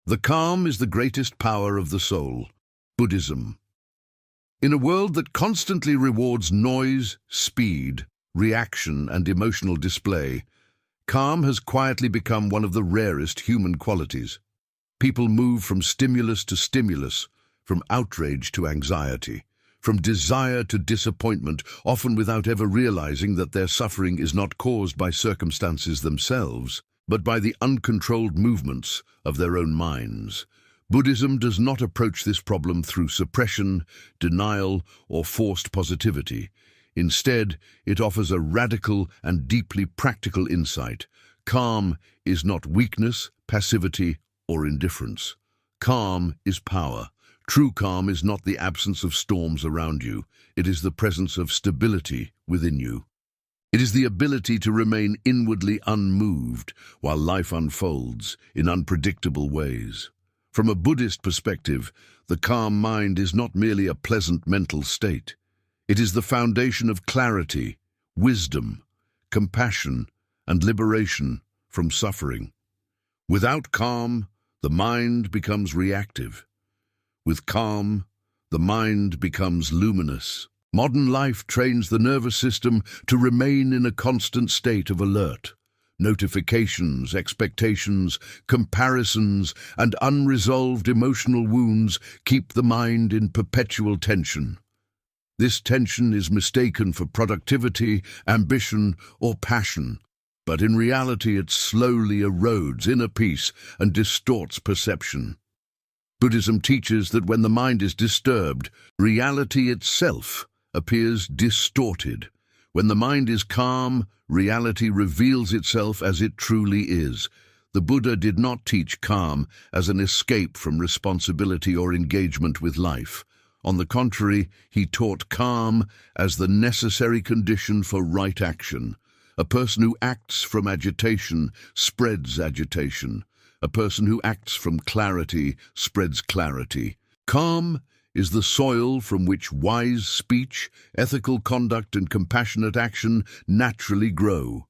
The calm is the greatest power of the soul. Buddhism. In a world that constantly rewards noise, speed, reaction, and emotional display, calm has quietly become one of the rarest human qualities. People move from stimulus to stimulus, from outrage to anxiety, from desire to disappointment, often without ever realizing that their suffering is not caused by circumstances themselves, but by the uncontrolled movements of their own minds. Buddhism does not approach this problem through suppression, denial, or forced positivity. Instead, it offers a radical and deeply practical insight. Calm is not weakness, passivity, or indifference. Calm is power. True calm is not the absence of storms around you. It is the presence of stability within you. It is the ability to remain inwardly unmoved while life unfolds in unpredictable ways. From a Buddhist perspective, the calm mind is not merely a pleasant mental state. It is the foundation of clarity, wisdom, compassion, and liberation from suffering. Without calm, the mind becomes reactive. With calm, the mind becomes luminous. Modern life trains the nervous system to remain in a constant state of alert. Notifications, expectations, comparisons, and unresolved emotional wounds keep the mind in perpetual tension. This tension is mistaken for productivity, ambition, or passion, but in reality it slowly erodes inner peace and distorts perception. Buddhism teaches that when the mind is disturbed, reality itself appears distorted. When the mind is calm, reality reveals itself as it truly is. The Buddha did not teach calm as an escape from responsibility or engagement with life. On the contrary, he taught calm as the necessary condition for right action. A person who acts from agitation spreads agitation. A person who acts from clarity spreads clarity. Calm is the soil from which wise speech, ethical conduct, and compassionate action naturally grow.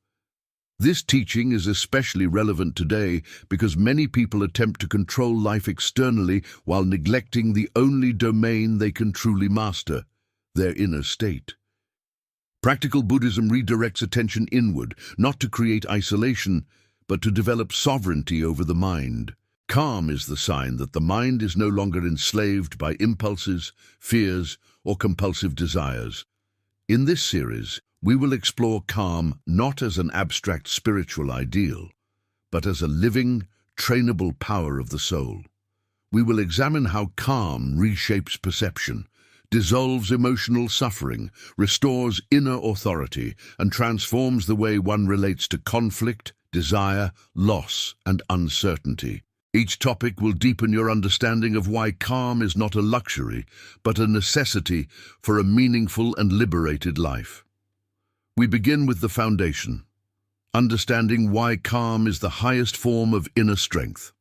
This teaching is especially relevant today because many people attempt to control life externally while neglecting the only domain they can truly master, their inner state. Practical Buddhism redirects attention inward, not to create isolation, but to develop sovereignty over the mind. Calm is the sign that the mind is no longer enslaved by impulses, fears, or compulsive desires. In this series, we will explore calm not as an abstract spiritual ideal, but as a living, trainable power of the soul. We will examine how calm reshapes perception, dissolves emotional suffering, restores inner authority, and transforms the way one relates to conflict, desire, loss, and uncertainty. Each topic will deepen your understanding of why calm is not a luxury, but a necessity for a meaningful and liberated life. We begin with the foundation, understanding why calm is the highest form of inner strength.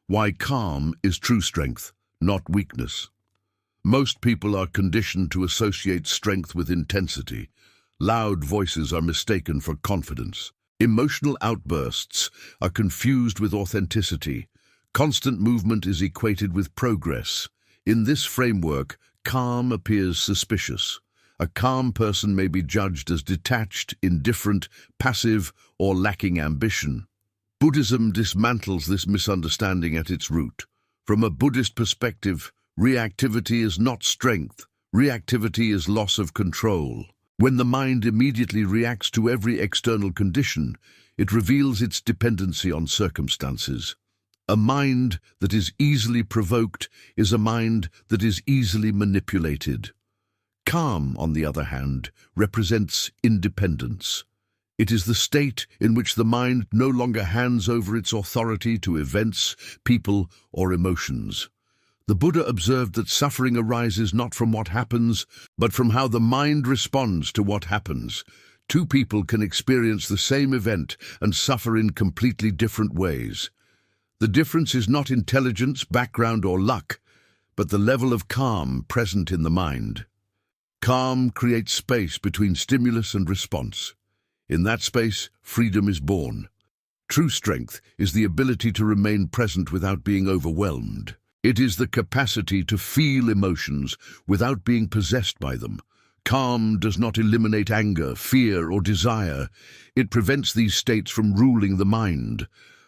Why calm is true strength, not weakness. Most people are conditioned to associate strength with intensity. Loud voices are mistaken for confidence. Emotional outbursts are confused with authenticity. Constant movement is equated with progress. In this framework, calm appears suspicious. A calm person may be judged as detached, indifferent, passive, or lacking ambition. Buddhism dismantles this misunderstanding at its root. From a Buddhist perspective, reactivity is not strength. Reactivity is loss of control. When the mind immediately reacts to every external condition, it reveals its dependency on circumstances. A mind that is easily provoked is a mind that is easily manipulated. Calm, on the other hand, represents independence. It is the state in which the mind no longer hands over its authority to events, people, or emotions. The Buddha observed that suffering arises not from what happens, but from how the mind responds to what happens. Two people can experience the same event and suffer in completely different ways. The difference is not intelligence, background, or luck, but the level of calm present in the mind. Calm creates space between stimulus and response. In that space, freedom is born. True strength is the ability to remain present without being overwhelmed. It is the capacity to feel emotions without being possessed by them. Calm does not eliminate anger, fear, or desire. It prevents these states from ruling the mind.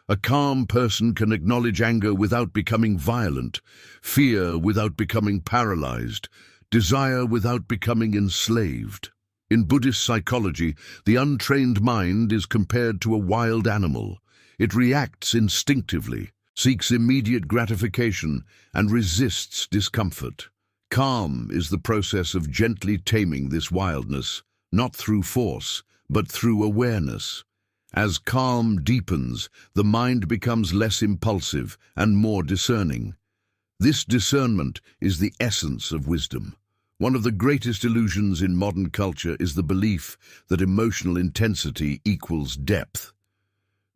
A calm person can acknowledge anger without becoming violent, fear without becoming paralyzed, desire without becoming enslaved. In Buddhist psychology, the untrained mind is compared to a wild animal. It reacts instinctively, seeks immediate gratification, and resists discomfort. Calm is the process of gently taming this wildness, not through force, but through awareness. As calm deepens, the mind becomes less impulsive and more discerning. This discernment is the essence of wisdom. One of the greatest illusions in modern culture is the belief that emotional intensity equals depth.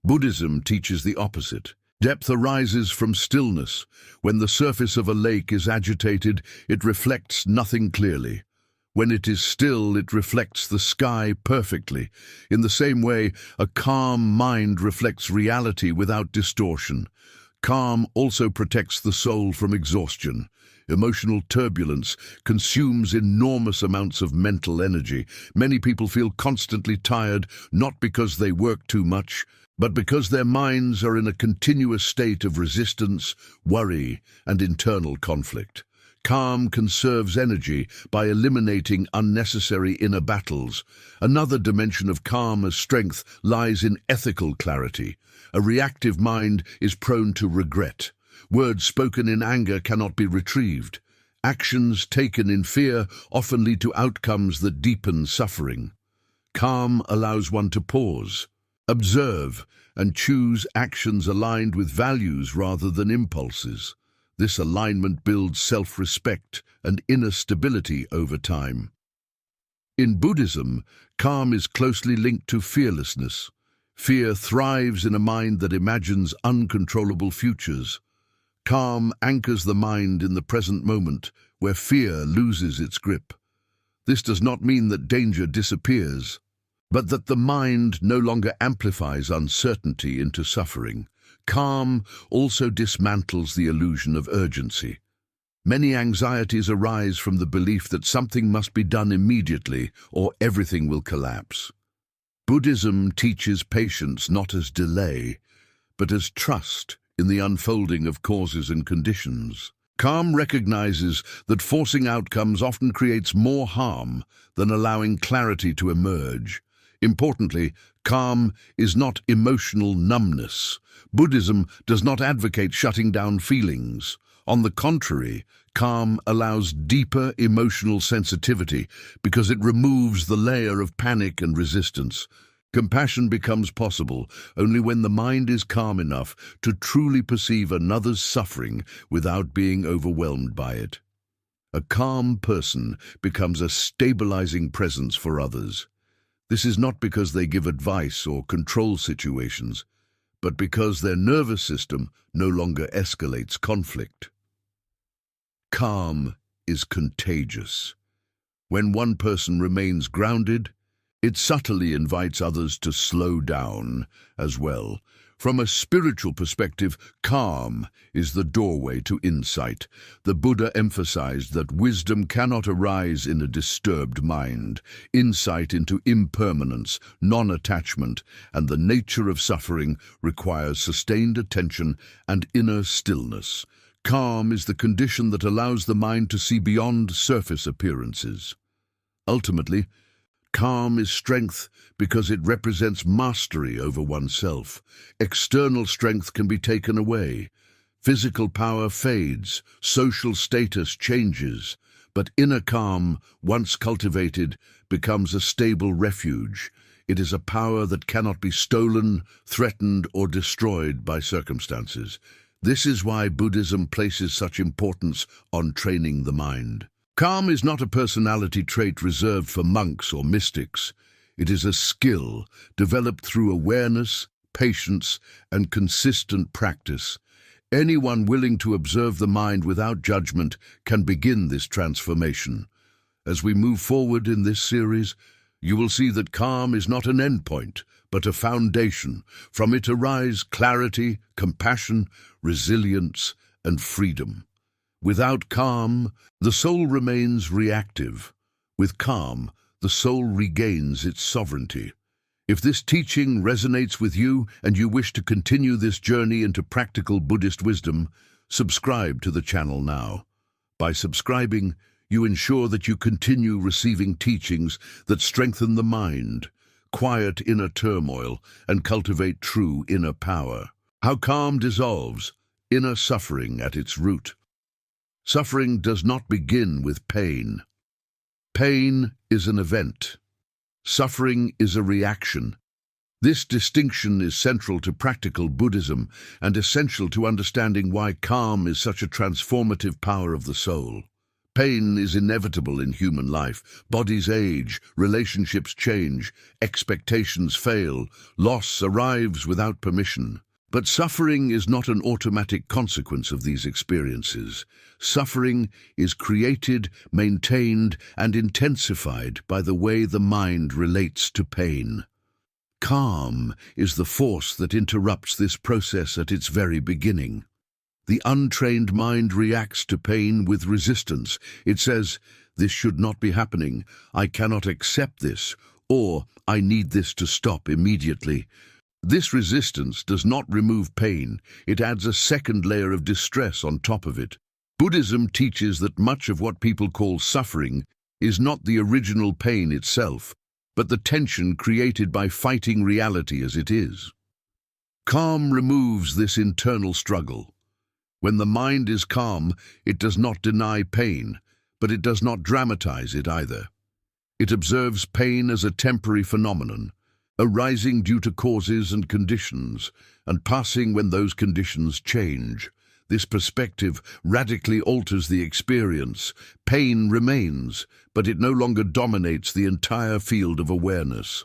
Buddhism teaches the opposite. Depth arises from stillness. When the surface of a lake is agitated, it reflects nothing clearly. When it is still, it reflects the sky perfectly. In the same way, a calm mind reflects reality without distortion. Calm also protects the soul from exhaustion. Emotional turbulence consumes enormous amounts of mental energy. Many people feel constantly tired, not because they work too much, but because their minds are in a continuous state of resistance, worry, and internal conflict. Calm conserves energy by eliminating unnecessary inner battles. Another dimension of calm as strength lies in ethical clarity. A reactive mind is prone to regret. Words spoken in anger cannot be retrieved. Actions taken in fear often lead to outcomes that deepen suffering. Calm allows one to pause, observe, and choose actions aligned with values rather than impulses. This alignment builds self-respect and inner stability over time. In Buddhism, calm is closely linked to fearlessness. Fear thrives in a mind that imagines uncontrollable futures. Calm anchors the mind in the present moment, where fear loses its grip. This does not mean that danger disappears, but that the mind no longer amplifies uncertainty into suffering. Calm also dismantles the illusion of urgency. Many anxieties arise from the belief that something must be done immediately or everything will collapse. Buddhism teaches patience not as delay, but as trust in the unfolding of causes and conditions. Calm recognizes that forcing outcomes often creates more harm than allowing clarity to emerge. Importantly, calm is not emotional numbness. Buddhism does not advocate shutting down feelings. On the contrary, calm allows deeper emotional sensitivity because it removes the layer of panic and resistance. Compassion becomes possible only when the mind is calm enough to truly perceive another's suffering without being overwhelmed by it. A calm person becomes a stabilizing presence for others. This is not because they give advice or control situations, but because their nervous system no longer escalates conflict. Calm is contagious. When one person remains grounded, it subtly invites others to slow down as well. From a spiritual perspective, calm is the doorway to insight. The Buddha emphasized that wisdom cannot arise in a disturbed mind. Insight into impermanence, non-attachment, and the nature of suffering requires sustained attention and inner stillness. Calm is the condition that allows the mind to see beyond surface appearances. Ultimately, calm is strength because it represents mastery over oneself. External strength can be taken away. Physical power fades, social status changes, but inner calm, once cultivated, becomes a stable refuge. It is a power that cannot be stolen, threatened, or destroyed by circumstances. This is why Buddhism places such importance on training the mind. Calm is not a personality trait reserved for monks or mystics. It is a skill developed through awareness, patience, and consistent practice. Anyone willing to observe the mind without judgment can begin this transformation. As we move forward in this series, you will see that calm is not an endpoint, but a foundation. From it arise clarity, compassion, resilience, and freedom. Without calm, the soul remains reactive. With calm, the soul regains its sovereignty. If this teaching resonates with you and you wish to continue this journey into practical Buddhist wisdom, subscribe to the channel now. By subscribing, you ensure that you continue receiving teachings that strengthen the mind, quiet inner turmoil, and cultivate true inner power. How calm dissolves inner suffering at its root. Suffering does not begin with pain. Pain is an event. Suffering is a reaction. This distinction is central to practical Buddhism and essential to understanding why calm is such a transformative power of the soul. Pain is inevitable in human life. Bodies age, relationships change, expectations fail, loss arrives without permission. But suffering is not an automatic consequence of these experiences. Suffering is created, maintained, and intensified by the way the mind relates to pain. Calm is the force that interrupts this process at its very beginning. The untrained mind reacts to pain with resistance. It says, "This should not be happening. I cannot accept this," or "I need this to stop immediately." This resistance does not remove pain. It adds a second layer of distress on top of it. Buddhism teaches that much of what people call suffering is not the original pain itself, but the tension created by fighting reality as it is. Calm removes this internal struggle. When the mind is calm, it does not deny pain, but it does not dramatize it either. It observes pain as a temporary phenomenon, arising due to causes and conditions, and passing when those conditions change. This perspective radically alters the experience. Pain remains, but it no longer dominates the entire field of awareness.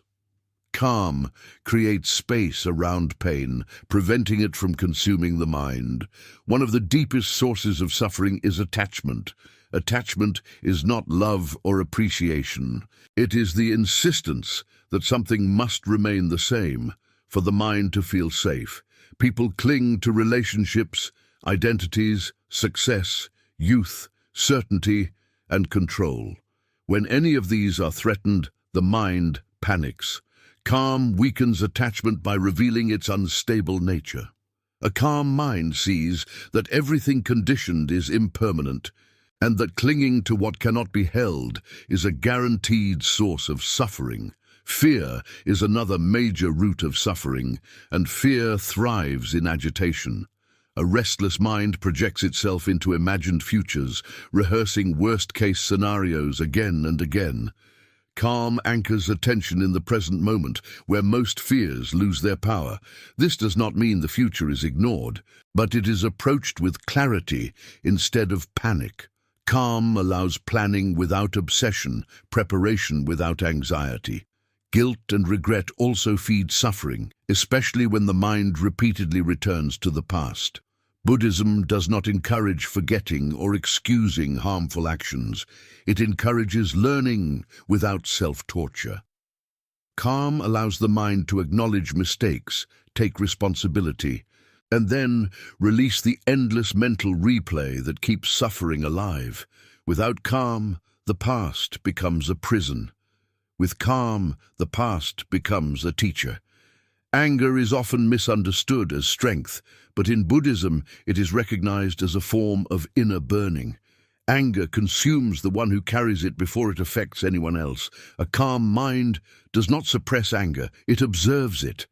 Calm creates space around pain, preventing it from consuming the mind. One of the deepest sources of suffering is attachment. Attachment is not love or appreciation. It is the insistence that something must remain the same for the mind to feel safe. People cling to relationships, identities, success, youth, certainty, and control. When any of these are threatened, the mind panics. Calm weakens attachment by revealing its unstable nature. A calm mind sees that everything conditioned is impermanent, and that clinging to what cannot be held is a guaranteed source of suffering. Fear is another major root of suffering, and fear thrives in agitation. A restless mind projects itself into imagined futures, rehearsing worst-case scenarios again and again. Calm anchors attention in the present moment, where most fears lose their power. This does not mean the future is ignored, but it is approached with clarity instead of panic. Calm allows planning without obsession, preparation without anxiety. Guilt and regret also feed suffering, especially when the mind repeatedly returns to the past. Buddhism does not encourage forgetting or excusing harmful actions. It encourages learning without self-torture. Calm allows the mind to acknowledge mistakes, take responsibility, and then release the endless mental replay that keeps suffering alive. Without calm, the past becomes a prison. With calm, the past becomes a teacher. Anger is often misunderstood as strength, but in Buddhism it is recognized as a form of inner burning. Anger consumes the one who carries it before it affects anyone else. A calm mind does not suppress anger, it observes it.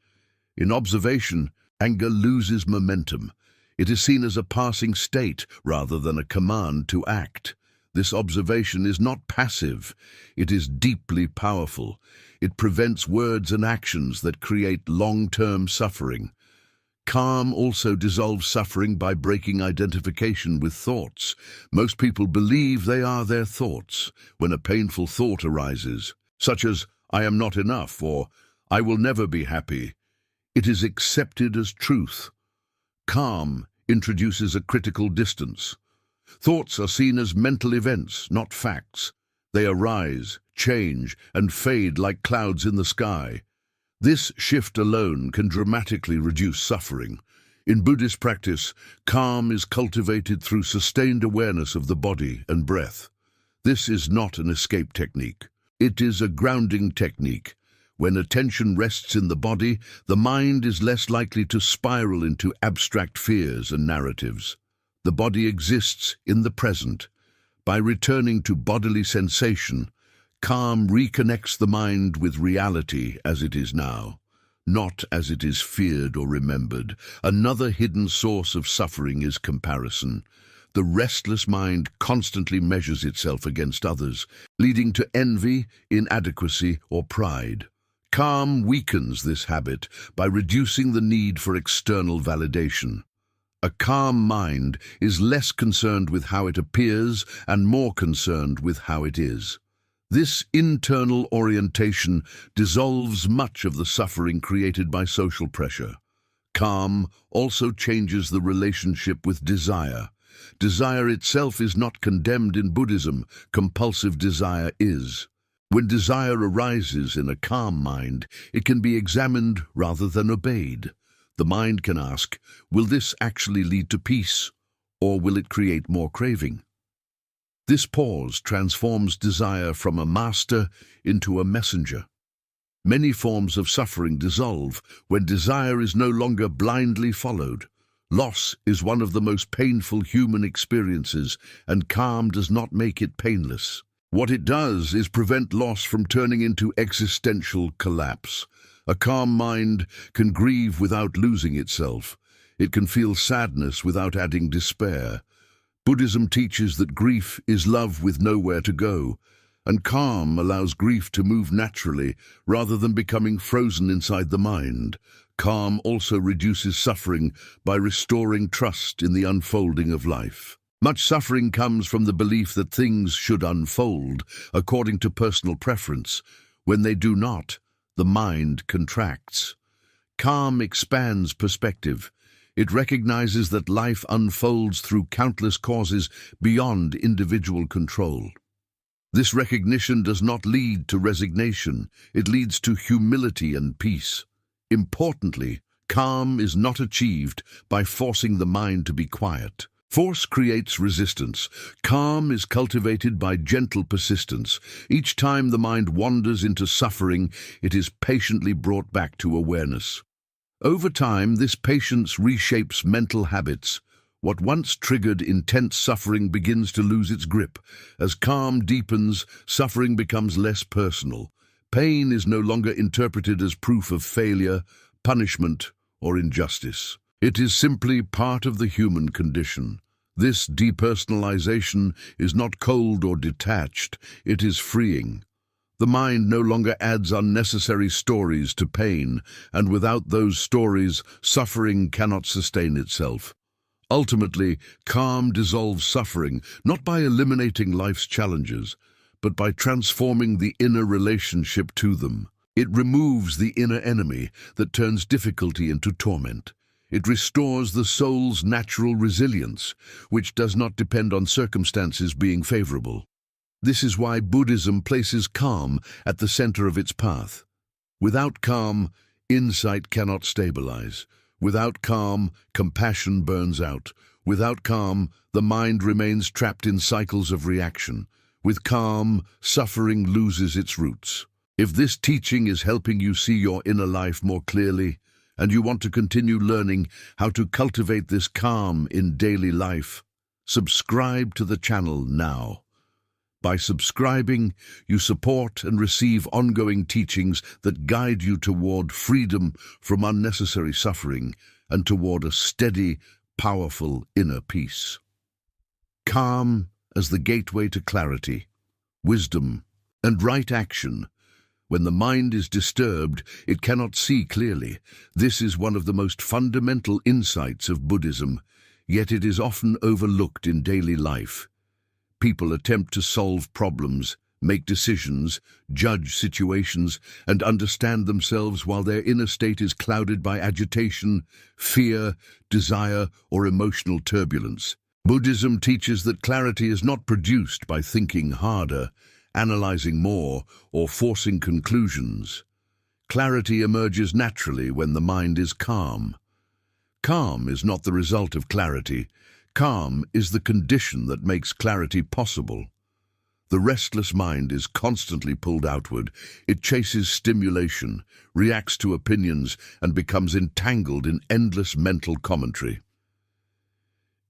In observation, anger loses momentum. It is seen as a passing state rather than a command to act. This observation is not passive, it is deeply powerful. It prevents words and actions that create long-term suffering. Calm also dissolves suffering by breaking identification with thoughts. Most people believe they are their thoughts. When a painful thought arises, such as, "I am not enough," or "I will never be happy," it is accepted as truth. Calm introduces a critical distance. Thoughts are seen as mental events, not facts. They arise, change, and fade like clouds in the sky. This shift alone can dramatically reduce suffering. In Buddhist practice, calm is cultivated through sustained awareness of the body and breath. This is not an escape technique. It is a grounding technique. When attention rests in the body, the mind is less likely to spiral into abstract fears and narratives. The body exists in the present. By returning to bodily sensation, calm reconnects the mind with reality as it is now, not as it is feared or remembered. Another hidden source of suffering is comparison. The restless mind constantly measures itself against others, leading to envy, inadequacy, or pride. Calm weakens this habit by reducing the need for external validation. A calm mind is less concerned with how it appears and more concerned with how it is. This internal orientation dissolves much of the suffering created by social pressure. Calm also changes the relationship with desire. Desire itself is not condemned in Buddhism. Compulsive desire is. When desire arises in a calm mind, it can be examined rather than obeyed. The mind can ask, will this actually lead to peace, or will it create more craving? This pause transforms desire from a master into a messenger. Many forms of suffering dissolve when desire is no longer blindly followed. Loss is one of the most painful human experiences, and calm does not make it painless. What it does is prevent loss from turning into existential collapse. A calm mind can grieve without losing itself. It can feel sadness without adding despair. Buddhism teaches that grief is love with nowhere to go, and calm allows grief to move naturally rather than becoming frozen inside the mind. Calm also reduces suffering by restoring trust in the unfolding of life. Much suffering comes from the belief that things should unfold according to personal preference. When they do not, the mind contracts. Calm expands perspective. It recognizes that life unfolds through countless causes beyond individual control. This recognition does not lead to resignation. It leads to humility and peace. Importantly, calm is not achieved by forcing the mind to be quiet. Force creates resistance. Calm is cultivated by gentle persistence. Each time the mind wanders into suffering, it is patiently brought back to awareness. Over time, this patience reshapes mental habits. What once triggered intense suffering begins to lose its grip. As calm deepens, suffering becomes less personal. Pain is no longer interpreted as proof of failure, punishment, or injustice. It is simply part of the human condition. This depersonalization is not cold or detached, it is freeing. The mind no longer adds unnecessary stories to pain, and without those stories, suffering cannot sustain itself. Ultimately, calm dissolves suffering, not by eliminating life's challenges, but by transforming the inner relationship to them. It removes the inner enemy that turns difficulty into torment. It restores the soul's natural resilience, which does not depend on circumstances being favorable. This is why Buddhism places calm at the center of its path. Without calm, insight cannot stabilize. Without calm, compassion burns out. Without calm, the mind remains trapped in cycles of reaction. With calm, suffering loses its roots. If this teaching is helping you see your inner life more clearly, and you want to continue learning how to cultivate this calm in daily life, subscribe to the channel now. By subscribing, you support and receive ongoing teachings that guide you toward freedom from unnecessary suffering and toward a steady, powerful inner peace. Calm as the gateway to clarity, wisdom, and right action. When the mind is disturbed, it cannot see clearly. This is one of the most fundamental insights of Buddhism, yet it is often overlooked in daily life. People attempt to solve problems, make decisions, judge situations, and understand themselves while their inner state is clouded by agitation, fear, desire, or emotional turbulence. Buddhism teaches that clarity is not produced by thinking harder, analyzing more, or forcing conclusions. Clarity emerges naturally when the mind is calm. Calm is not the result of clarity. Calm is the condition that makes clarity possible. The restless mind is constantly pulled outward. It chases stimulation, reacts to opinions, and becomes entangled in endless mental commentary.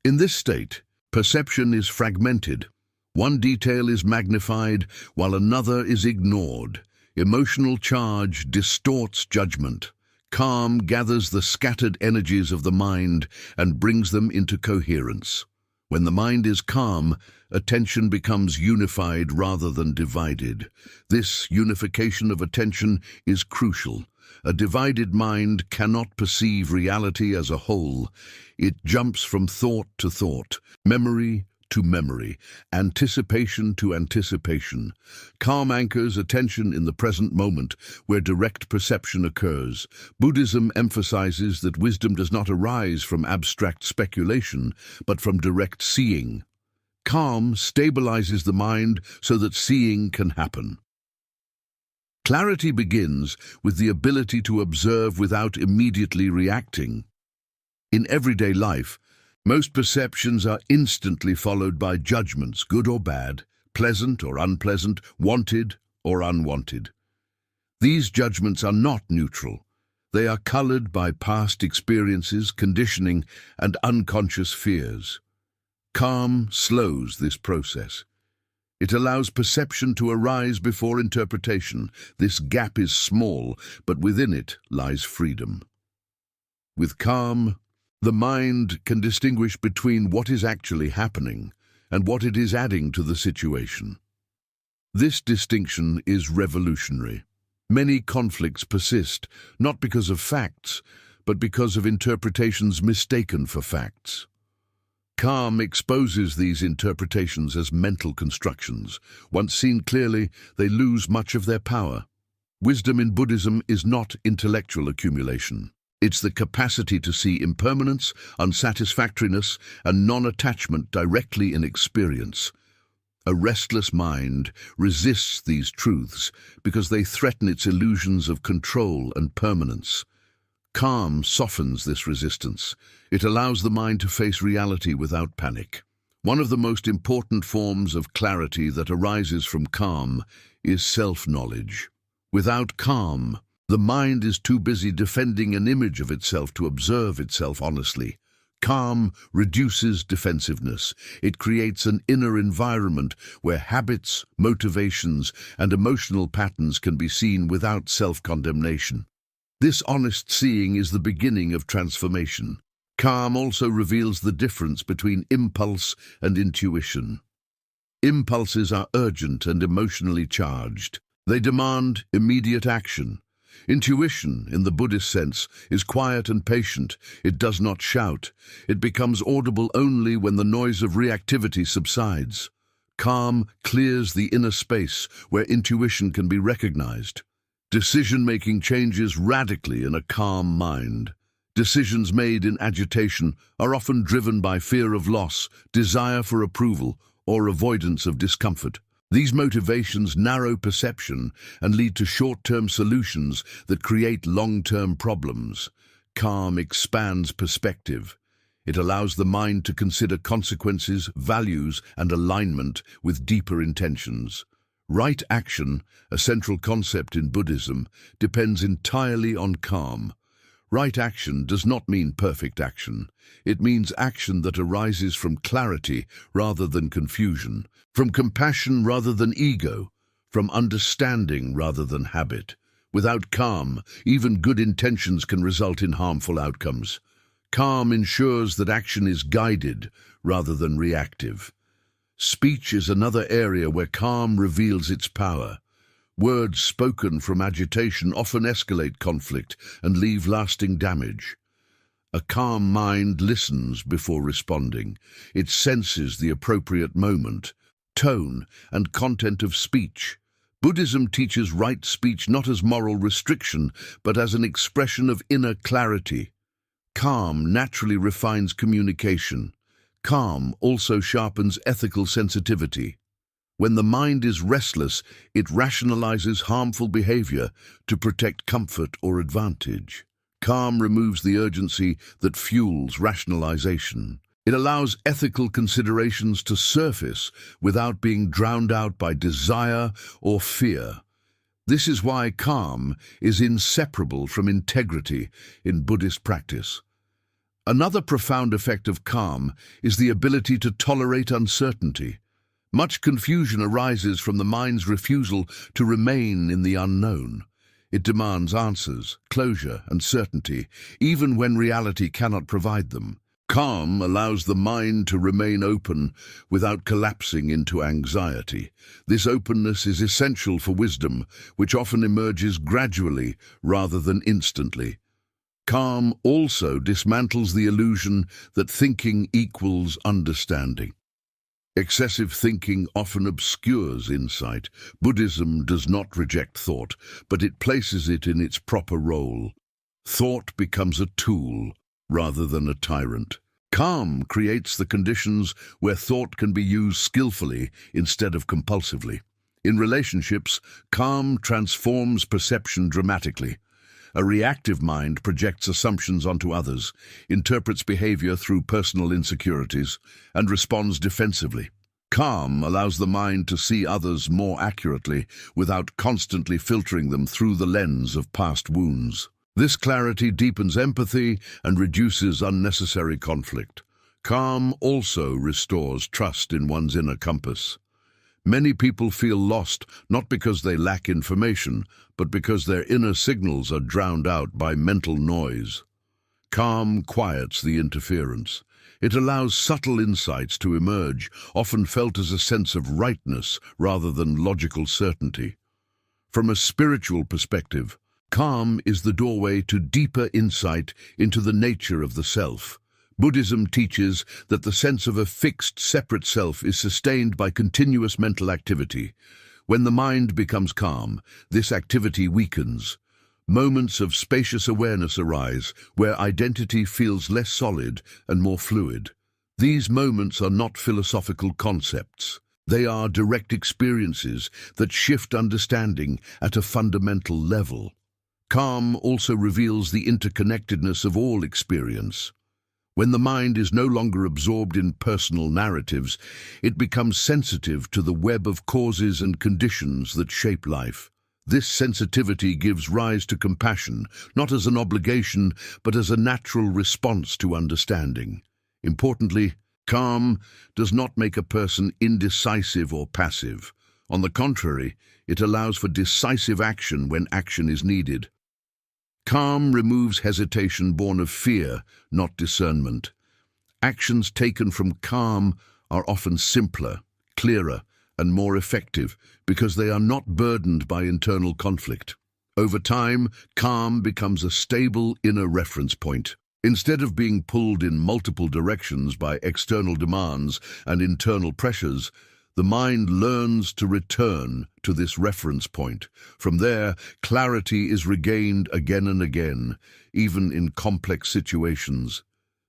In this state, perception is fragmented. One detail is magnified while another is ignored. Emotional charge distorts judgment. Calm gathers the scattered energies of the mind and brings them into coherence. When the mind is calm, attention becomes unified rather than divided. This unification of attention is crucial. A divided mind cannot perceive reality as a whole. It jumps from thought to thought, memory to memory, anticipation to anticipation. Calm anchors attention in the present moment, where direct perception occurs. Buddhism emphasizes that wisdom does not arise from abstract speculation, but from direct seeing. Calm stabilizes the mind so that seeing can happen. Clarity begins with the ability to observe without immediately reacting. In everyday life, most perceptions are instantly followed by judgments, good or bad, pleasant or unpleasant, wanted or unwanted. These judgments are not neutral. They are colored by past experiences, conditioning, and unconscious fears. Calm slows this process. It allows perception to arise before interpretation. This gap is small, but within it lies freedom. With calm, the mind can distinguish between what is actually happening and what it is adding to the situation. This distinction is revolutionary. Many conflicts persist, not because of facts, but because of interpretations mistaken for facts. Calm exposes these interpretations as mental constructions. Once seen clearly, they lose much of their power. Wisdom in Buddhism is not intellectual accumulation. It's the capacity to see impermanence, unsatisfactoriness, and non-attachment directly in experience. A restless mind resists these truths because they threaten its illusions of control and permanence. Calm softens this resistance. It allows the mind to face reality without panic. One of the most important forms of clarity that arises from calm is self-knowledge. Without calm, the mind is too busy defending an image of itself to observe itself honestly. Calm reduces defensiveness. It creates an inner environment where habits, motivations, and emotional patterns can be seen without self-condemnation. This honest seeing is the beginning of transformation. Calm also reveals the difference between impulse and intuition. Impulses are urgent and emotionally charged. They demand immediate action. Intuition, in the Buddhist sense, is quiet and patient. It does not shout. It becomes audible only when the noise of reactivity subsides. Calm clears the inner space where intuition can be recognized. Decision-making changes radically in a calm mind. Decisions made in agitation are often driven by fear of loss, desire for approval, or avoidance of discomfort. These motivations narrow perception and lead to short-term solutions that create long-term problems. Calm expands perspective. It allows the mind to consider consequences, values, and alignment with deeper intentions. Right action, a central concept in Buddhism, depends entirely on calm. Right action does not mean perfect action. It means action that arises from clarity rather than confusion, from compassion rather than ego, from understanding rather than habit. Without calm, even good intentions can result in harmful outcomes. Calm ensures that action is guided rather than reactive. Speech is another area where calm reveals its power. Words spoken from agitation often escalate conflict and leave lasting damage. A calm mind listens before responding. It senses the appropriate moment, tone, and content of speech. Buddhism teaches right speech not as moral restriction, but as an expression of inner clarity. Calm naturally refines communication. Calm also sharpens ethical sensitivity. When the mind is restless, it rationalizes harmful behavior to protect comfort or advantage. Calm removes the urgency that fuels rationalization. It allows ethical considerations to surface without being drowned out by desire or fear. This is why calm is inseparable from integrity in Buddhist practice. Another profound effect of calm is the ability to tolerate uncertainty. Much confusion arises from the mind's refusal to remain in the unknown. It demands answers, closure, and certainty, even when reality cannot provide them. Calm allows the mind to remain open without collapsing into anxiety. This openness is essential for wisdom, which often emerges gradually rather than instantly. Calm also dismantles the illusion that thinking equals understanding. Excessive thinking often obscures insight. Buddhism does not reject thought, but it places it in its proper role. Thought becomes a tool rather than a tyrant. Calm creates the conditions where thought can be used skillfully instead of compulsively. In relationships, calm transforms perception dramatically. A reactive mind projects assumptions onto others, interprets behavior through personal insecurities, and responds defensively. Calm allows the mind to see others more accurately without constantly filtering them through the lens of past wounds. This clarity deepens empathy and reduces unnecessary conflict. Calm also restores trust in one's inner compass. Many people feel lost not because they lack information, but because their inner signals are drowned out by mental noise. Calm quiets the interference. It allows subtle insights to emerge, often felt as a sense of rightness rather than logical certainty. From a spiritual perspective, calm is the doorway to deeper insight into the nature of the self. Buddhism teaches that the sense of a fixed, separate self is sustained by continuous mental activity. When the mind becomes calm, this activity weakens. Moments of spacious awareness arise, where identity feels less solid and more fluid. These moments are not philosophical concepts. They are direct experiences that shift understanding at a fundamental level. Calm also reveals the interconnectedness of all experience. When the mind is no longer absorbed in personal narratives, it becomes sensitive to the web of causes and conditions that shape life. This sensitivity gives rise to compassion, not as an obligation, but as a natural response to understanding. Importantly, calm does not make a person indecisive or passive. On the contrary, it allows for decisive action when action is needed. Calm removes hesitation born of fear, not discernment. Actions taken from calm are often simpler, clearer, and more effective because they are not burdened by internal conflict. Over time, calm becomes a stable inner reference point. Instead of being pulled in multiple directions by external demands and internal pressures, the mind learns to return to this reference point. From there, clarity is regained again and again, even in complex situations.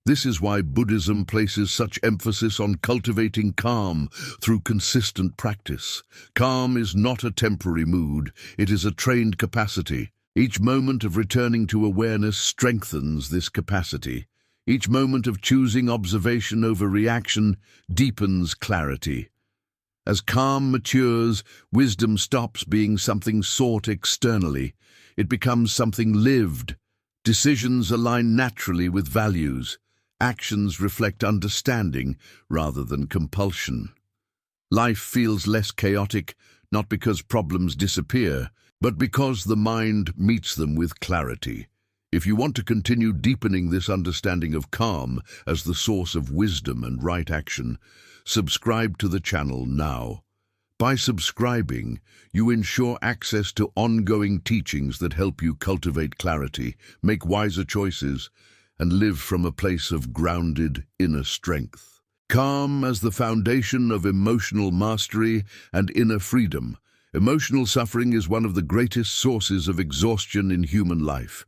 This is why Buddhism places such emphasis on cultivating calm through consistent practice. Calm is not a temporary mood, it is a trained capacity. Each moment of returning to awareness strengthens this capacity. Each moment of choosing observation over reaction deepens clarity. As calm matures, wisdom stops being something sought externally. It becomes something lived. Decisions align naturally with values. Actions reflect understanding rather than compulsion. Life feels less chaotic, not because problems disappear, but because the mind meets them with clarity. If you want to continue deepening this understanding of calm as the source of wisdom and right action, subscribe to the channel now. By subscribing, you ensure access to ongoing teachings that help you cultivate clarity, make wiser choices, and live from a place of grounded inner strength. Calm as the foundation of emotional mastery and inner freedom. Emotional suffering is one of the greatest sources of exhaustion in human life.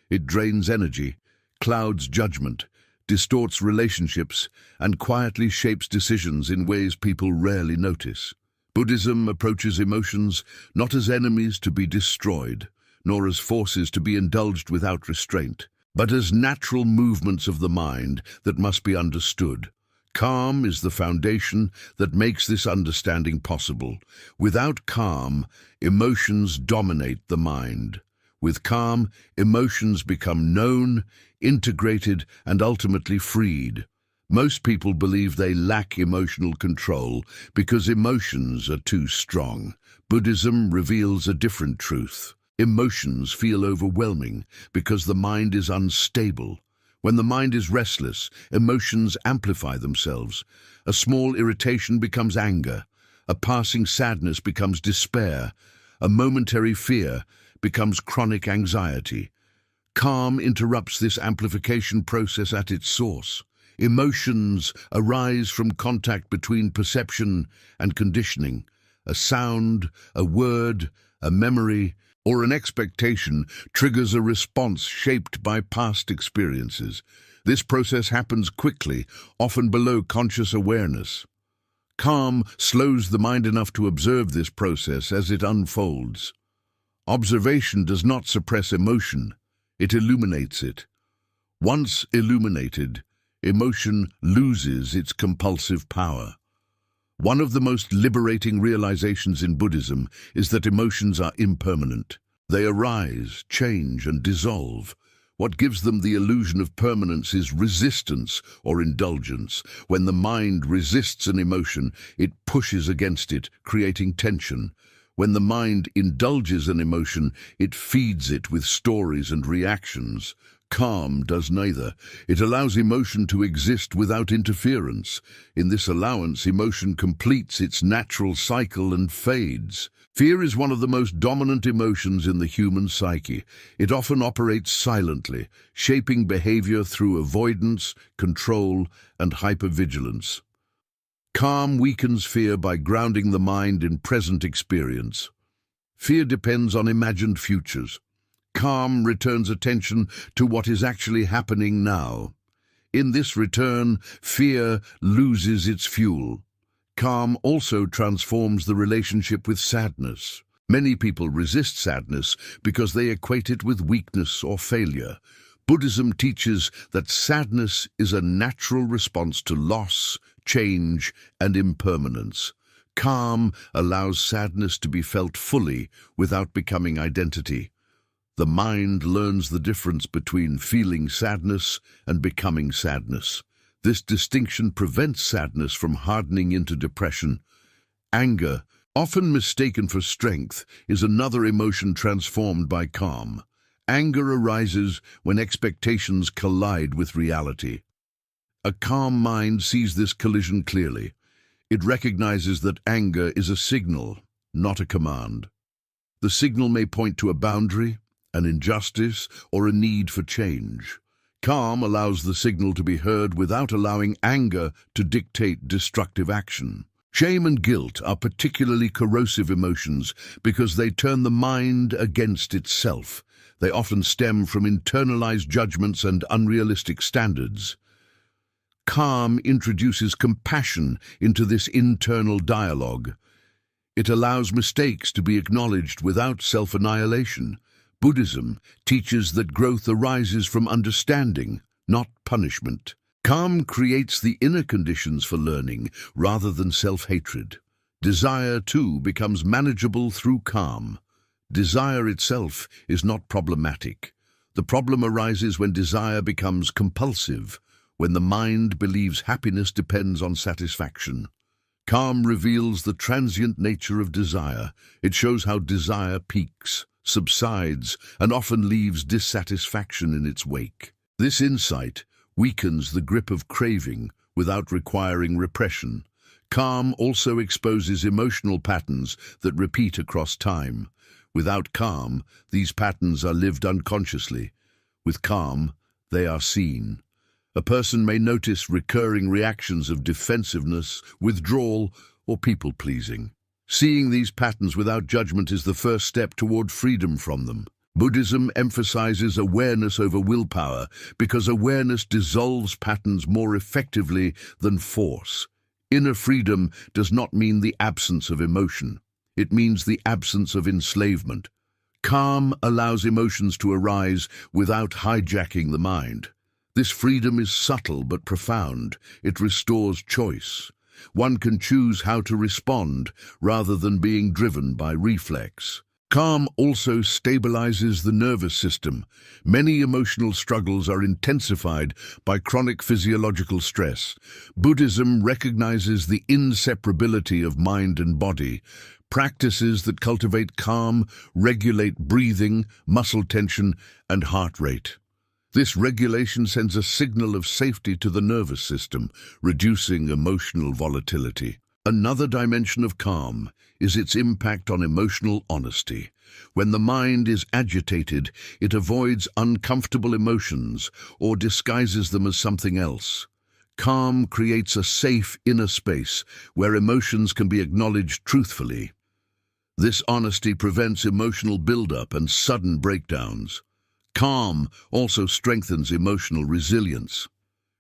It drains energy, clouds judgment, distorts relationships, and quietly shapes decisions in ways people rarely notice. Buddhism approaches emotions not as enemies to be destroyed, nor as forces to be indulged without restraint, but as natural movements of the mind that must be understood. Calm is the foundation that makes this understanding possible. Without calm, emotions dominate the mind. With calm, emotions become known, integrated, and ultimately freed. Most people believe they lack emotional control because emotions are too strong. Buddhism reveals a different truth. Emotions feel overwhelming because the mind is unstable. When the mind is restless, emotions amplify themselves. A small irritation becomes anger. A passing sadness becomes despair. A momentary fear becomes chronic anxiety. Calm interrupts this amplification process at its source. Emotions arise from contact between perception and conditioning. A sound, a word, a memory, or an expectation triggers a response shaped by past experiences. This process happens quickly, often below conscious awareness. Calm slows the mind enough to observe this process as it unfolds. Observation does not suppress emotion, it illuminates it. Once illuminated, emotion loses its compulsive power. One of the most liberating realizations in Buddhism is that emotions are impermanent. They arise, change, and dissolve. What gives them the illusion of permanence is resistance or indulgence. When the mind resists an emotion, it pushes against it, creating tension. When the mind indulges an emotion, it feeds it with stories and reactions. Calm does neither. It allows emotion to exist without interference. In this allowance, emotion completes its natural cycle and fades. Fear is one of the most dominant emotions in the human psyche. It often operates silently, shaping behavior through avoidance, control, and hypervigilance. Calm weakens fear by grounding the mind in present experience. Fear depends on imagined futures. Calm returns attention to what is actually happening now. In this return, fear loses its fuel. Calm also transforms the relationship with sadness. Many people resist sadness because they equate it with weakness or failure. Buddhism teaches that sadness is a natural response to loss, change, and impermanence. Calm allows sadness to be felt fully without becoming identity. The mind learns the difference between feeling sadness and becoming sadness. This distinction prevents sadness from hardening into depression. Anger, often mistaken for strength, is another emotion transformed by calm. Anger arises when expectations collide with reality. A calm mind sees this collision clearly. It recognizes that anger is a signal, not a command. The signal may point to a boundary, an injustice, or a need for change. Calm allows the signal to be heard without allowing anger to dictate destructive action. Shame and guilt are particularly corrosive emotions because they turn the mind against itself. They often stem from internalized judgments and unrealistic standards. Calm introduces compassion into this internal dialogue. It allows mistakes to be acknowledged without self-annihilation. Buddhism teaches that growth arises from understanding, not punishment. Calm creates the inner conditions for learning rather than self-hatred. Desire, too, becomes manageable through calm. Desire itself is not problematic. The problem arises when desire becomes compulsive, when the mind believes happiness depends on satisfaction. Calm reveals the transient nature of desire. It shows how desire peaks, subsides, and often leaves dissatisfaction in its wake. This insight weakens the grip of craving without requiring repression. Calm also exposes emotional patterns that repeat across time. Without calm, these patterns are lived unconsciously. With calm, they are seen. A person may notice recurring reactions of defensiveness, withdrawal, or people-pleasing. Seeing these patterns without judgment is the first step toward freedom from them. Buddhism emphasizes awareness over willpower because awareness dissolves patterns more effectively than force. Inner freedom does not mean the absence of emotion. It means the absence of enslavement. Calm allows emotions to arise without hijacking the mind. This freedom is subtle but profound. It restores choice. One can choose how to respond rather than being driven by reflex. Calm also stabilizes the nervous system. Many emotional struggles are intensified by chronic physiological stress. Buddhism recognizes the inseparability of mind and body. Practices that cultivate calm regulate breathing, muscle tension, and heart rate. This regulation sends a signal of safety to the nervous system, reducing emotional volatility. Another dimension of calm is its impact on emotional honesty. When the mind is agitated, it avoids uncomfortable emotions or disguises them as something else. Calm creates a safe inner space where emotions can be acknowledged truthfully. This honesty prevents emotional buildup and sudden breakdowns. Calm also strengthens emotional resilience.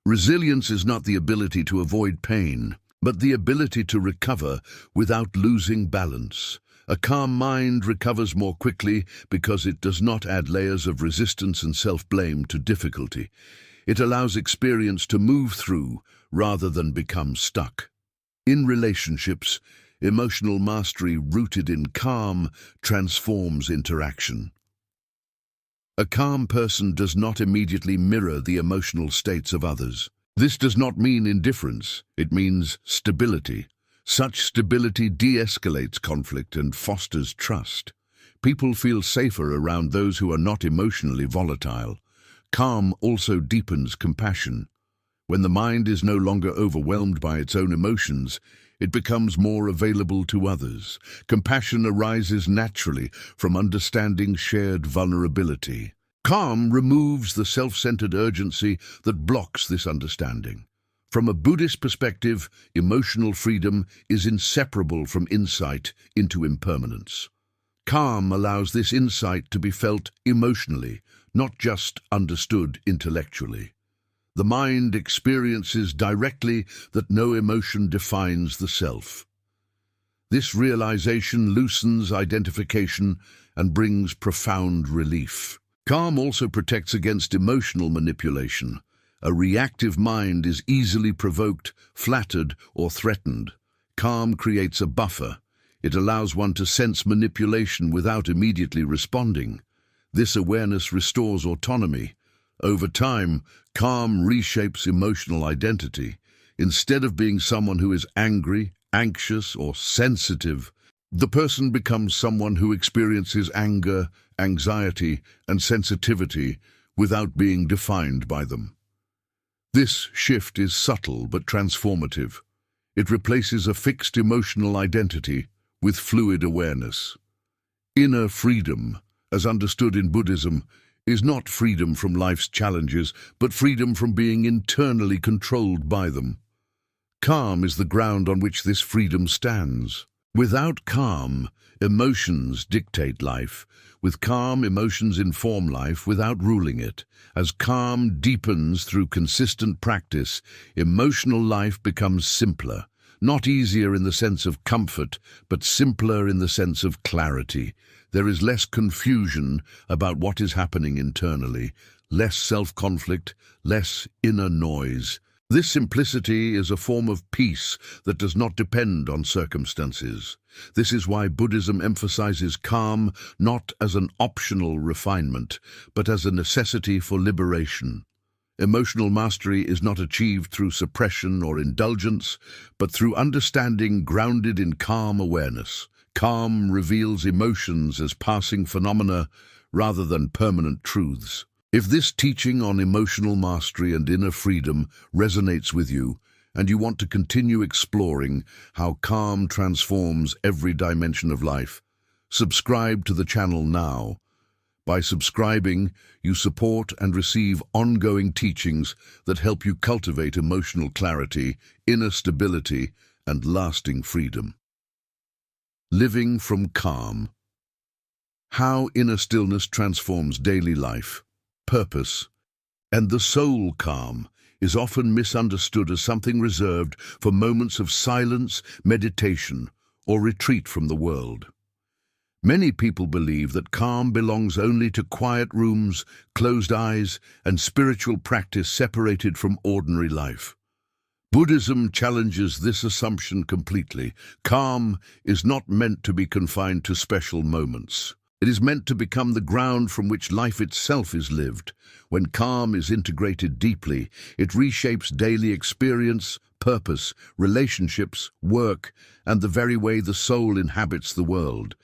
Resilience is not the ability to avoid pain, but the ability to recover without losing balance. A calm mind recovers more quickly because it does not add layers of resistance and self-blame to difficulty. It allows experience to move through rather than become stuck. In relationships, emotional mastery rooted in calm transforms interaction. A calm person does not immediately mirror the emotional states of others. This does not mean indifference, it means stability. Such stability de-escalates conflict and fosters trust. People feel safer around those who are not emotionally volatile. Calm also deepens compassion. When the mind is no longer overwhelmed by its own emotions, it becomes more available to others. Compassion arises naturally from understanding shared vulnerability. Calm removes the self-centered urgency that blocks this understanding. From a Buddhist perspective, emotional freedom is inseparable from insight into impermanence. Calm allows this insight to be felt emotionally, not just understood intellectually. The mind experiences directly that no emotion defines the self. This realization loosens identification and brings profound relief. Calm also protects against emotional manipulation. A reactive mind is easily provoked, flattered, or threatened. Calm creates a buffer. It allows one to sense manipulation without immediately responding. This awareness restores autonomy. Over time, calm reshapes emotional identity. Instead of being someone who is angry, anxious, or sensitive, the person becomes someone who experiences anger, anxiety, and sensitivity without being defined by them. This shift is subtle but transformative. It replaces a fixed emotional identity with fluid awareness. Inner freedom, as understood in Buddhism, is not freedom from life's challenges, but freedom from being internally controlled by them. Calm is the ground on which this freedom stands. Without calm, emotions dictate life. With calm, emotions inform life without ruling it. As calm deepens through consistent practice, emotional life becomes simpler. Not easier in the sense of comfort, but simpler in the sense of clarity. There is less confusion about what is happening internally, less self-conflict, less inner noise. This simplicity is a form of peace that does not depend on circumstances. This is why Buddhism emphasizes calm not as an optional refinement, but as a necessity for liberation. Emotional mastery is not achieved through suppression or indulgence, but through understanding grounded in calm awareness. Calm reveals emotions as passing phenomena rather than permanent truths. If this teaching on emotional mastery and inner freedom resonates with you, and you want to continue exploring how calm transforms every dimension of life, subscribe to the channel now. By subscribing, you support and receive ongoing teachings that help you cultivate emotional clarity, inner stability, and lasting freedom. Living from calm. How inner stillness transforms daily life, purpose, and the soul. Calm is often misunderstood as something reserved for moments of silence, meditation, or retreat from the world. Many people believe that calm belongs only to quiet rooms, closed eyes, and spiritual practice separated from ordinary life. Buddhism challenges this assumption completely. Calm is not meant to be confined to special moments. It is meant to become the ground from which life itself is lived. When calm is integrated deeply, it reshapes daily experience, purpose, relationships, work, and the very way the soul inhabits the world.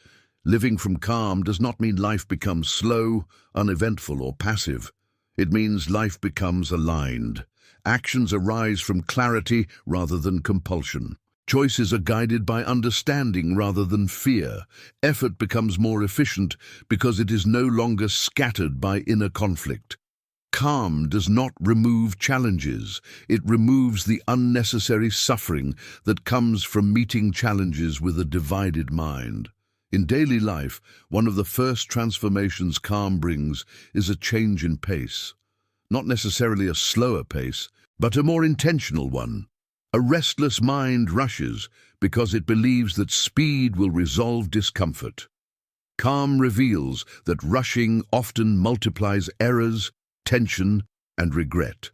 Living from calm does not mean life becomes slow, uneventful, or passive. It means life becomes aligned. Actions arise from clarity rather than compulsion. Choices are guided by understanding rather than fear. Effort becomes more efficient because it is no longer scattered by inner conflict. Calm does not remove challenges. It removes the unnecessary suffering that comes from meeting challenges with a divided mind. In daily life, one of the first transformations calm brings is a change in pace. Not necessarily a slower pace, but a more intentional one. A restless mind rushes because it believes that speed will resolve discomfort. Calm reveals that rushing often multiplies errors, tension, and regret.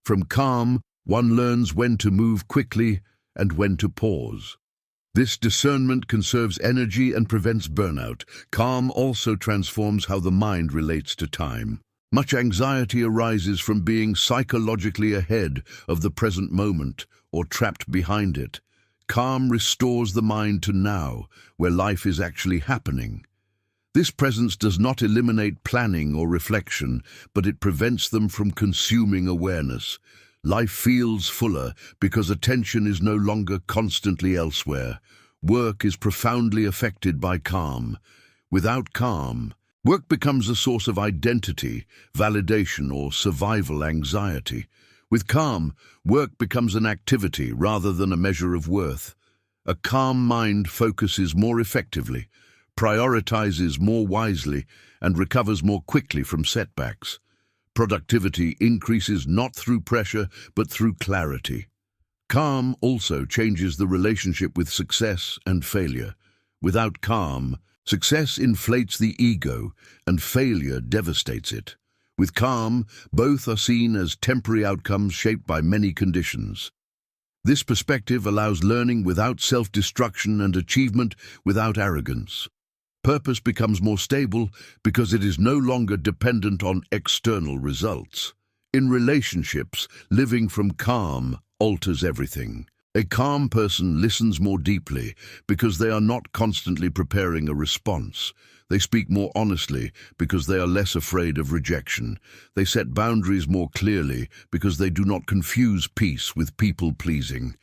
From calm, one learns when to move quickly and when to pause. This discernment conserves energy and prevents burnout. Calm also transforms how the mind relates to time. Much anxiety arises from being psychologically ahead of the present moment or trapped behind it. Calm restores the mind to now, where life is actually happening. This presence does not eliminate planning or reflection, but it prevents them from consuming awareness. Life feels fuller because attention is no longer constantly elsewhere. Work is profoundly affected by calm. Without calm, work becomes a source of identity, validation, or survival anxiety. With calm, work becomes an activity rather than a measure of worth. A calm mind focuses more effectively, prioritizes more wisely, and recovers more quickly from setbacks. Productivity increases not through pressure, but through clarity. Calm also changes the relationship with success and failure. Without calm, success inflates the ego, and failure devastates it. With calm, both are seen as temporary outcomes shaped by many conditions. This perspective allows learning without self-destruction and achievement without arrogance. Purpose becomes more stable because it is no longer dependent on external results. In relationships, living from calm alters everything. A calm person listens more deeply because they are not constantly preparing a response. They speak more honestly because they are less afraid of rejection. They set boundaries more clearly because they do not confuse peace with people-pleasing.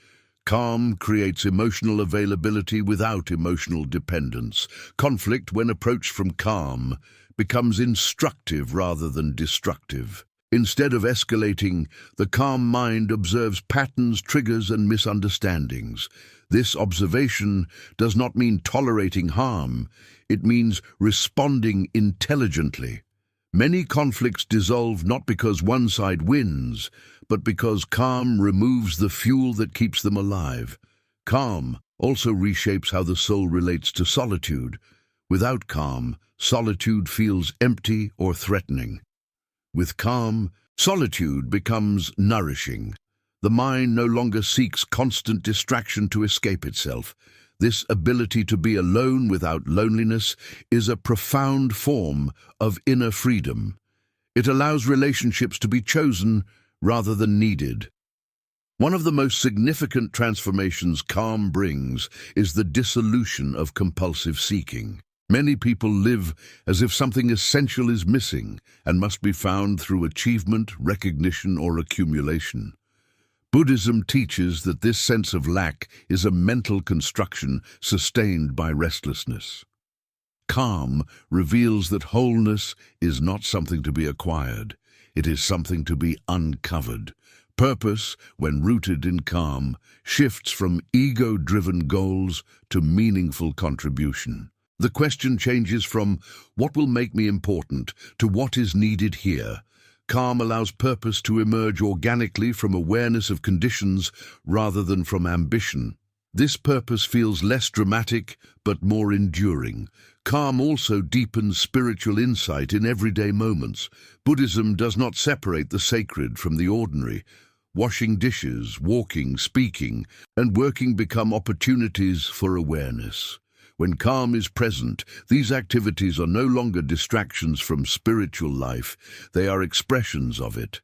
Calm creates emotional availability without emotional dependence. Conflict, when approached from calm, becomes instructive rather than destructive. Instead of escalating, the calm mind observes patterns, triggers, and misunderstandings. This observation does not mean tolerating harm. It means responding intelligently. Many conflicts dissolve not because one side wins, but because calm removes the fuel that keeps them alive. Calm also reshapes how the soul relates to solitude. Without calm, solitude feels empty or threatening. With calm, solitude becomes nourishing. The mind no longer seeks constant distraction to escape itself. This ability to be alone without loneliness is a profound form of inner freedom. It allows relationships to be chosen rather than needed. One of the most significant transformations calm brings is the dissolution of compulsive seeking. Many people live as if something essential is missing and must be found through achievement, recognition, or accumulation. Buddhism teaches that this sense of lack is a mental construction sustained by restlessness. Calm reveals that wholeness is not something to be acquired. It is something to be uncovered. Purpose, when rooted in calm, shifts from ego-driven goals to meaningful contribution. The question changes from what will make me important to what is needed here. Calm allows purpose to emerge organically from awareness of conditions rather than from ambition. This purpose feels less dramatic but more enduring. Calm also deepens spiritual insight in everyday moments. Buddhism does not separate the sacred from the ordinary. Washing dishes, walking, speaking, and working become opportunities for awareness. When calm is present, these activities are no longer distractions from spiritual life, they are expressions of it.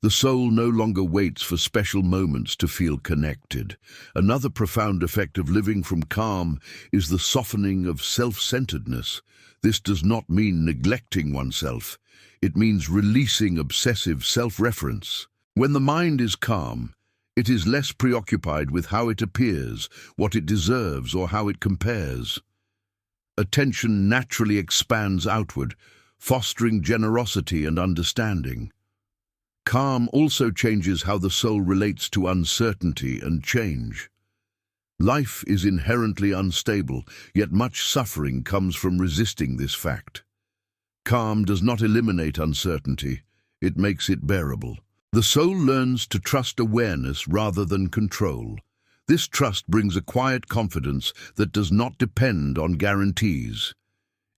The soul no longer waits for special moments to feel connected. Another profound effect of living from calm is the softening of self-centeredness. This does not mean neglecting oneself. It means releasing obsessive self-reference. When the mind is calm, it is less preoccupied with how it appears, what it deserves, or how it compares. Attention naturally expands outward, fostering generosity and understanding. Calm also changes how the soul relates to uncertainty and change. Life is inherently unstable, yet much suffering comes from resisting this fact. Calm does not eliminate uncertainty, it makes it bearable. The soul learns to trust awareness rather than control. This trust brings a quiet confidence that does not depend on guarantees.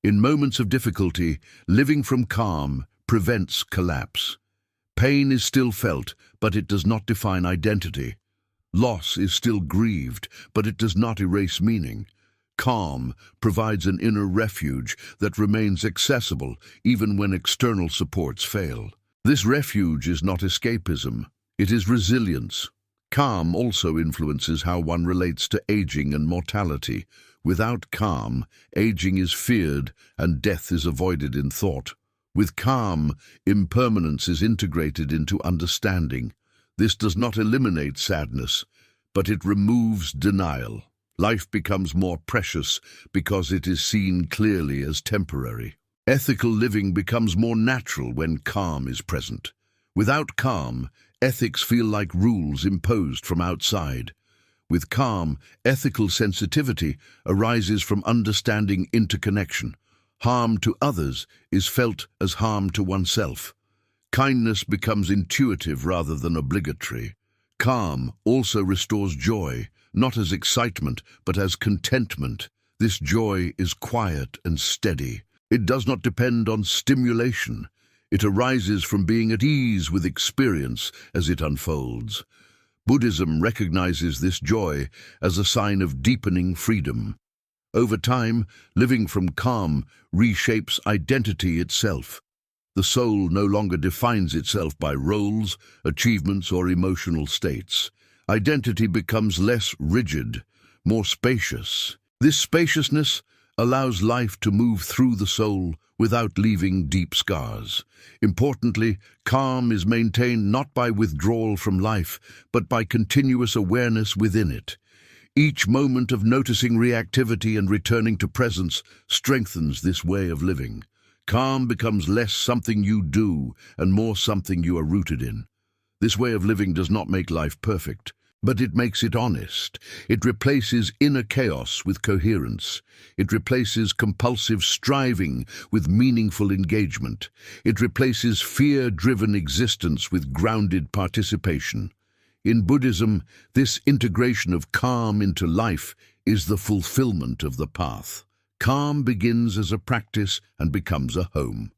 In moments of difficulty, living from calm prevents collapse. Pain is still felt, but it does not define identity. Loss is still grieved, but it does not erase meaning. Calm provides an inner refuge that remains accessible even when external supports fail. This refuge is not escapism, it is resilience. Calm also influences how one relates to aging and mortality. Without calm, aging is feared and death is avoided in thought. With calm, impermanence is integrated into understanding. This does not eliminate sadness, but it removes denial. Life becomes more precious because it is seen clearly as temporary. Ethical living becomes more natural when calm is present. Without calm, ethics feel like rules imposed from outside. With calm, ethical sensitivity arises from understanding interconnection. Harm to others is felt as harm to oneself. Kindness becomes intuitive rather than obligatory. Calm also restores joy, not as excitement, but as contentment. This joy is quiet and steady. It does not depend on stimulation. It arises from being at ease with experience as it unfolds. Buddhism recognizes this joy as a sign of deepening freedom. Over time, living from calm reshapes identity itself. The soul no longer defines itself by roles, achievements, or emotional states. Identity becomes less rigid, more spacious. This spaciousness allows life to move through the soul without leaving deep scars. Importantly, calm is maintained not by withdrawal from life, but by continuous awareness within it. Each moment of noticing reactivity and returning to presence strengthens this way of living. Calm becomes less something you do and more something you are rooted in. This way of living does not make life perfect, but it makes it honest. It replaces inner chaos with coherence. It replaces compulsive striving with meaningful engagement. It replaces fear-driven existence with grounded participation. In Buddhism, this integration of calm into life is the fulfillment of the path. Calm begins as a practice and becomes a home.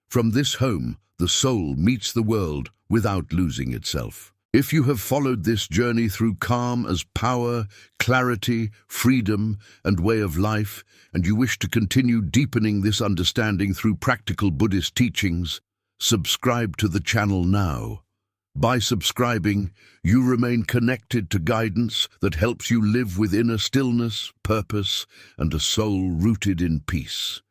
From this home, the soul meets the world without losing itself. If you have followed this journey through calm as power, clarity, freedom, and way of life, and you wish to continue deepening this understanding through practical Buddhist teachings, subscribe to the channel now. By subscribing, you remain connected to guidance that helps you live with inner stillness, purpose, and a soul rooted in peace.